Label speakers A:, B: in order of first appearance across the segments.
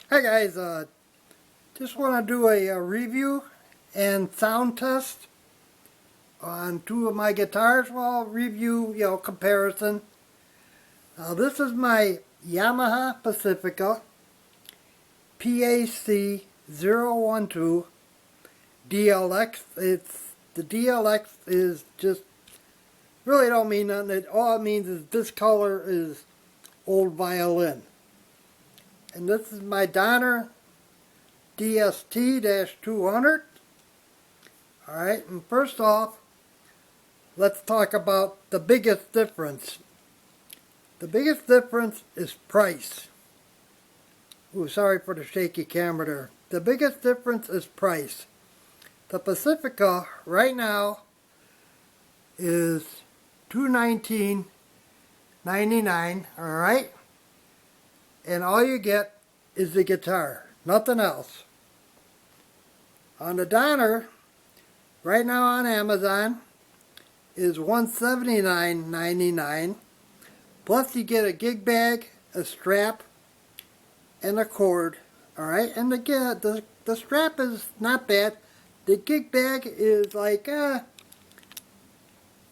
A: Hi guys, just want to do a review and sound test on two of my guitars. Well, review, comparison. This is my Yamaha Pacifica PAC012 DLX. The DLX is just, really don't mean nothing. All it means is this color is old violin. And this is my Donner DST-200. Alright, and first off, let's talk about the biggest difference. The biggest difference is price. Ooh, sorry for the shaky camera there. The biggest difference is price. The Pacifica right now is $219.99, alright? And all you get is the guitar, nothing else. On the Donner, right now on Amazon, is $179.99. Plus you get a gig bag, a strap, and a cord. Alright, and again, the strap is not bad. The gig bag is like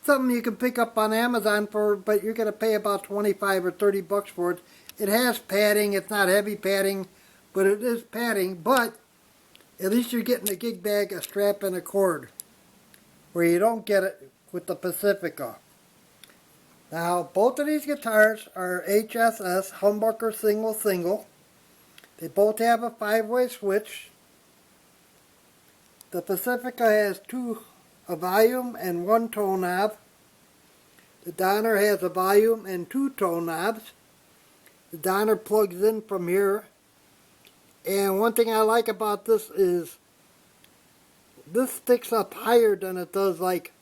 A: something you can pick up on Amazon for, but you're going to pay about 25 or 30 bucks for it. It has padding. It's not heavy padding, but it is padding. But at least you're getting a gig bag, a strap, and a cord, where you don't get it with the Pacifica. Now, both of these guitars are HSS, humbucker single. They both have a 5-way switch. The Pacifica has a volume and 1 tone knob. The Donner has a volume and 2 tone knobs. The Donner plugs in from here. And one thing I like about this is this sticks up higher than it does like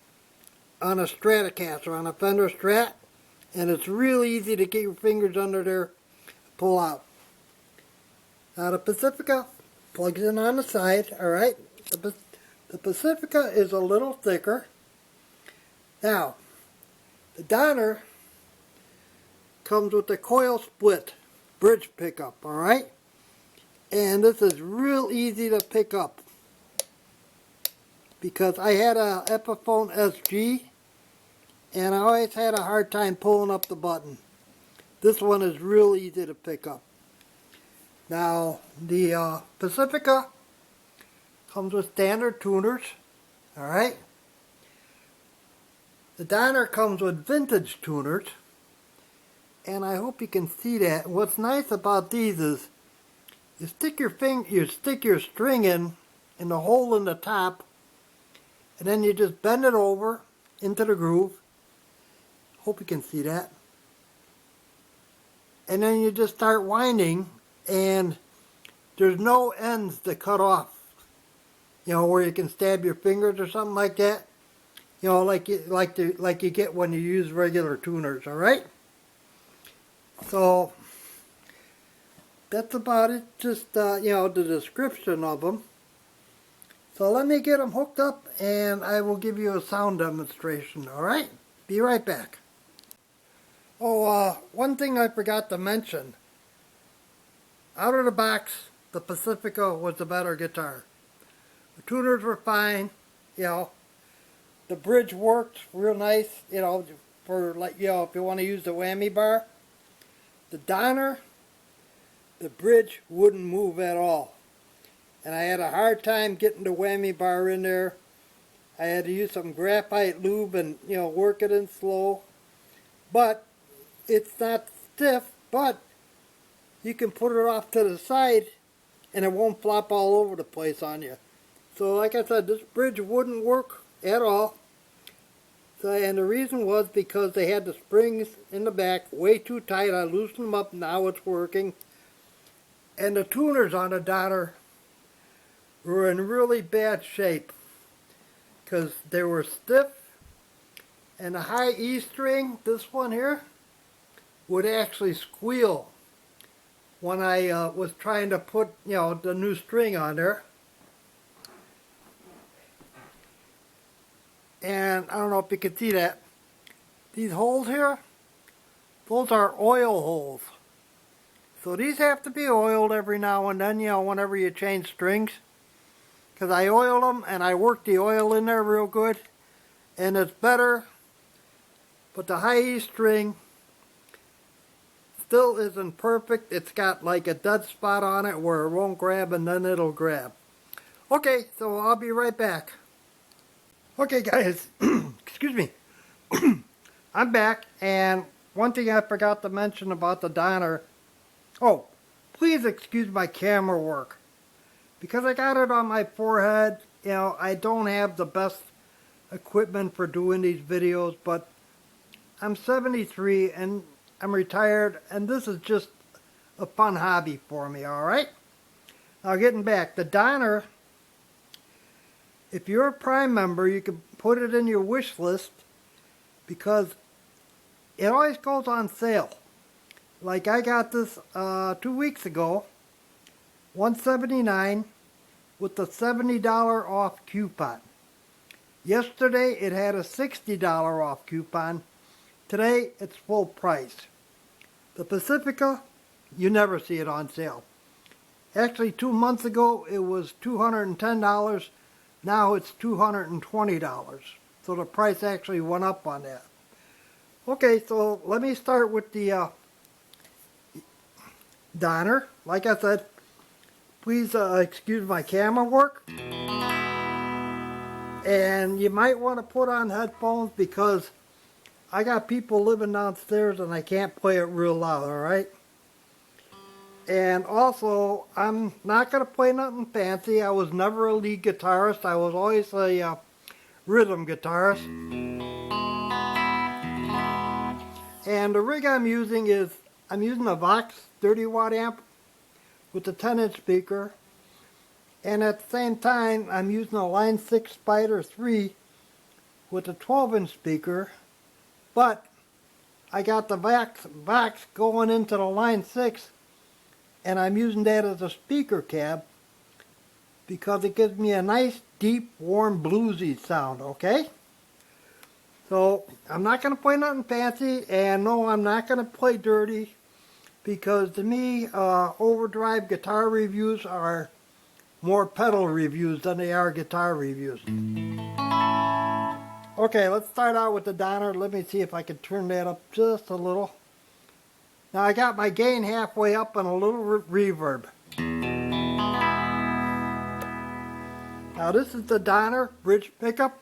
A: on a Stratocaster or on a Fender Strat. And it's real easy to get your fingers under there, pull out. Now the Pacifica plugs in on the side, alright? The Pacifica is a little thicker. Now, the Donner comes with a coil split bridge pickup, alright? And this is real easy to pick up, because I had a Epiphone SG and I always had a hard time pulling up the button. This one is real easy to pick up. Now the Pacifica comes with standard tuners, alright? The Donner comes with vintage tuners, and I hope you can see that. What's nice about these is you stick your string in the hole in the top, and then you just bend it over into the groove. Hope you can see that. And then you just start winding, and there's no ends to cut off. You know, where you can stab your fingers or something like that. You know, like you get when you use regular tuners, alright? So that's about it, just the description of them. So let me get them hooked up and I will give you a sound demonstration, alright? Be right back. Oh, one thing I forgot to mention. Out of the box, the Pacifica was the better guitar. The tuners were fine, the bridge worked real nice, for if you want to use the whammy bar. The Donner, the bridge wouldn't move at all. And I had a hard time getting the whammy bar in there. I had to use some graphite lube and, work it in slow. But it's not stiff, but you can put it off to the side and it won't flop all over the place on you. So like I said, this bridge wouldn't work at all. So, and the reason was because they had the springs in the back way too tight. I loosened them up, now it's working. And the tuners on the Donner were in really bad shape because they were stiff, and the high E string, this one here, would actually squeal when I was trying to put the new string on there. And I don't know if you can see that. These holes here, those are oil holes. So these have to be oiled every now and then, you know, whenever you change strings. Because I oil them and I work the oil in there real good. And it's better. But the high E string still isn't perfect. It's got like a dead spot on it where it won't grab and then it'll grab. Okay, so I'll be right back. Okay guys, excuse me. I'm back, and one thing I forgot to mention about the Donner. Oh, please excuse my camera work. Because I got it on my forehead, you know, I don't have the best equipment for doing these videos, but I'm 73 and I'm retired, and this is just a fun hobby for me, alright? Now getting back, the Donner, if you're a Prime member, you can put it in your wish list because it always goes on sale. Like I got this 2 weeks ago, $179 with the $70 off coupon. Yesterday it had a $60 off coupon. Today it's full price. The Pacifica, you never see it on sale. Actually 2 months ago it was $210. Now it's $220. So the price actually went up on that. Okay, so let me start with the Donner. Like I said, please excuse my camera work. And you might want to put on headphones because I got people living downstairs and I can't play it real loud, alright? And also, I'm not going to play nothing fancy. I was never a lead guitarist. I was always a rhythm guitarist. And the rig I'm using is, I'm using a Vox 30 watt amp with a 10-inch speaker. And at the same time, I'm using a Line 6 Spider 3 with a 12-inch speaker. But I got the Vox going into the Line 6, and I'm using that as a speaker cab because it gives me a nice, deep, warm, bluesy sound, okay? So, I'm not going to play nothing fancy, and no, I'm not going to play dirty, because to me, overdrive guitar reviews are more pedal reviews than they are guitar reviews. Okay, let's start out with the Donner. Let me see if I can turn that up just a little. Now I got my gain halfway up and a little reverb. Now this is the Donner bridge pickup.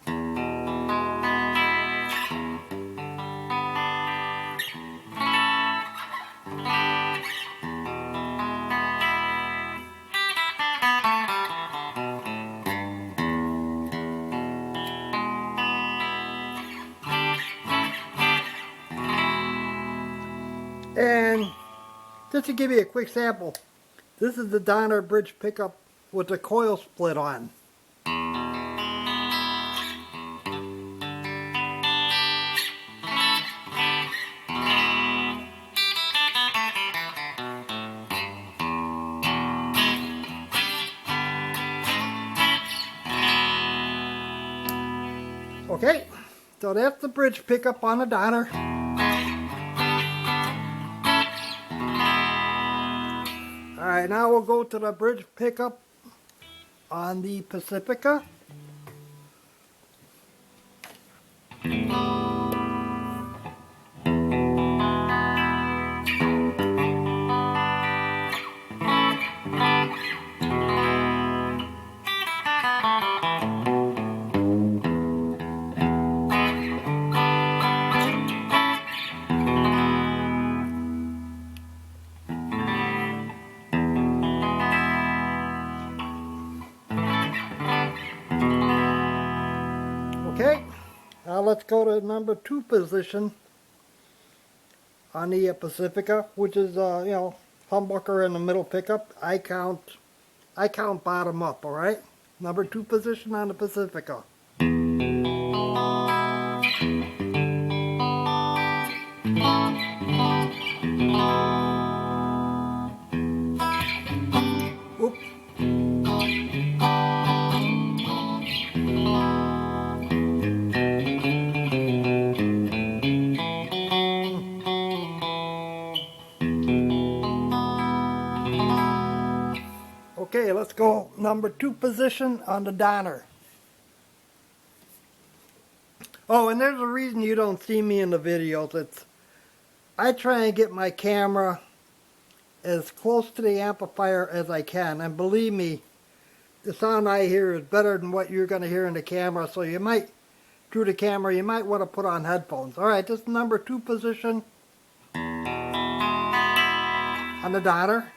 A: And just to give you a quick sample, this is the Donner bridge pickup with the coil split on. Okay, so that's the bridge pickup on the Donner. Alright, now we'll go to the bridge pickup on the Pacifica. Okay, now let's go to number 2 position on the Pacifica, which is you know, humbucker in the middle pickup. I count bottom up, all right? Number 2 position on the Pacifica. Oops. Okay, let's go number 2 position on the Donner. Oh, and there's a reason you don't see me in the videos. I try and get my camera as close to the amplifier as I can, and believe me, the sound I hear is better than what you're going to hear in the camera, so you might, through the camera, you might want to put on headphones. Alright, this is number 2 position on the Donner.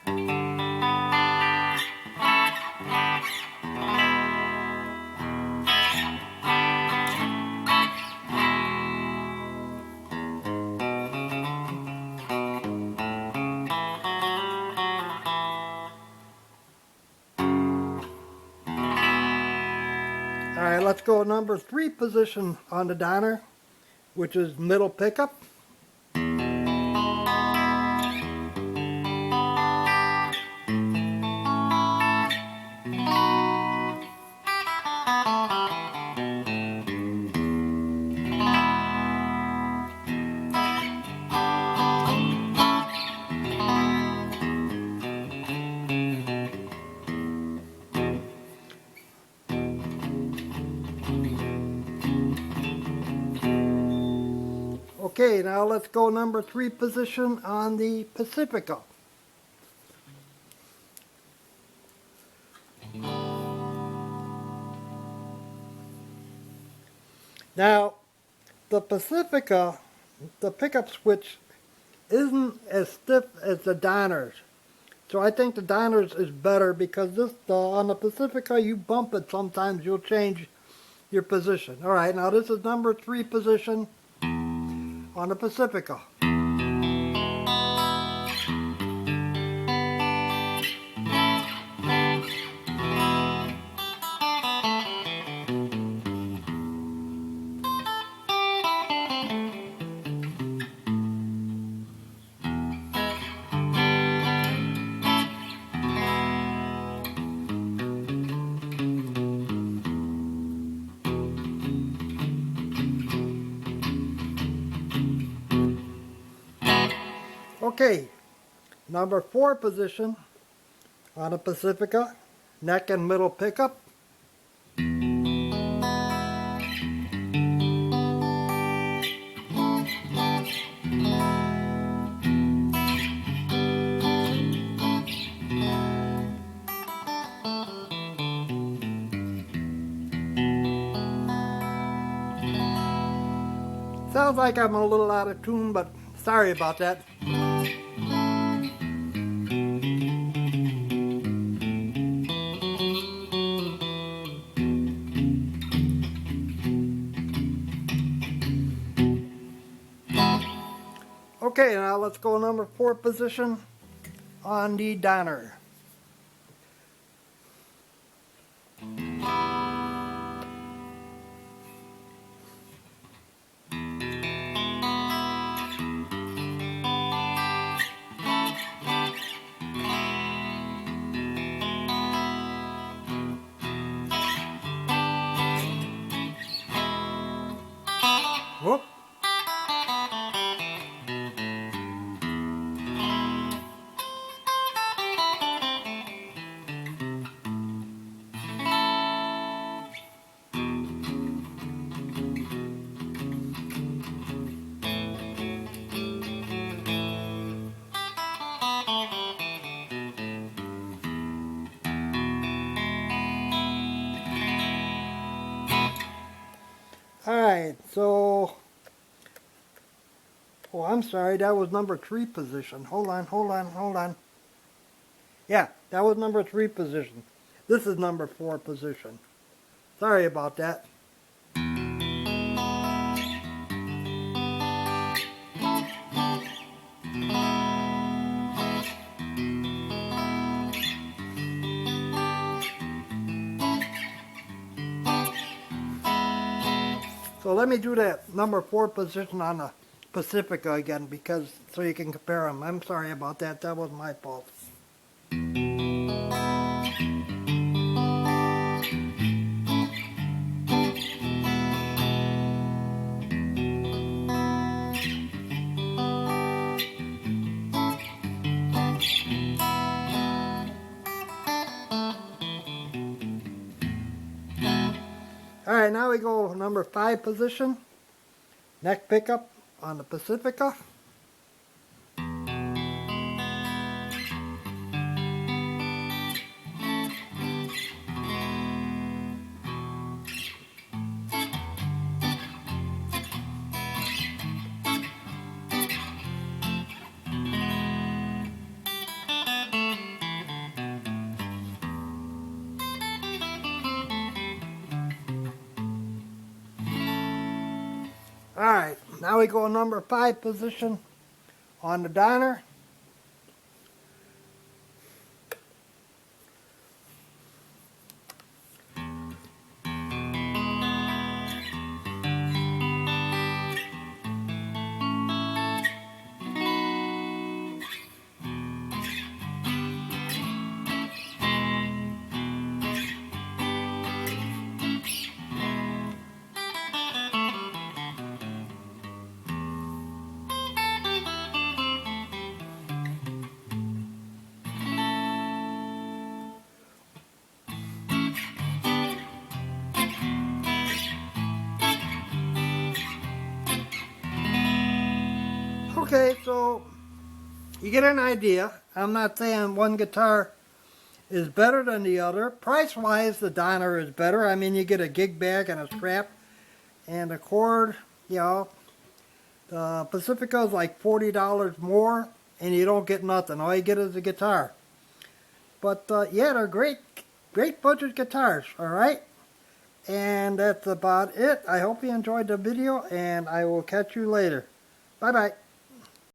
A: Alright, let's go number 3 position on the Donner, which is middle pickup. Okay, now let's go number 3 position on the Pacifica. Now, the Pacifica, the pickup switch isn't as stiff as the Donner's. So I think the Donner's is better because this on the Pacifica you bump it sometimes, you'll change your position. Alright, now this is number 3 position on the Pacifica. Okay, number 4 position on a Pacifica, neck and middle pickup. Sounds like I'm a little out of tune, but sorry about that. Okay, now let's go number 4 position on the Donner. Whoop. Alright, so, oh, I'm sorry, that was number 3 position. Hold on. Yeah, that was number 3 position. This is number 4 position. Sorry about that. So let me do that number 4 position on the Pacifica again, because so you can compare them. I'm sorry about that. That was my fault. Alright, now we go number 5 position. Neck pickup on the Pacifica. Alright, now we go number 5 position on the Donner. Okay, so you get an idea. I'm not saying one guitar is better than the other. Price-wise, the Donner is better. I mean, you get a gig bag and a strap and a cord, you know. The Pacifica is like $40 more, and you don't get nothing. All you get is a guitar. But, yeah, they're great budget guitars, alright? And that's about it. I hope you enjoyed the video, and I will catch you later. Bye-bye.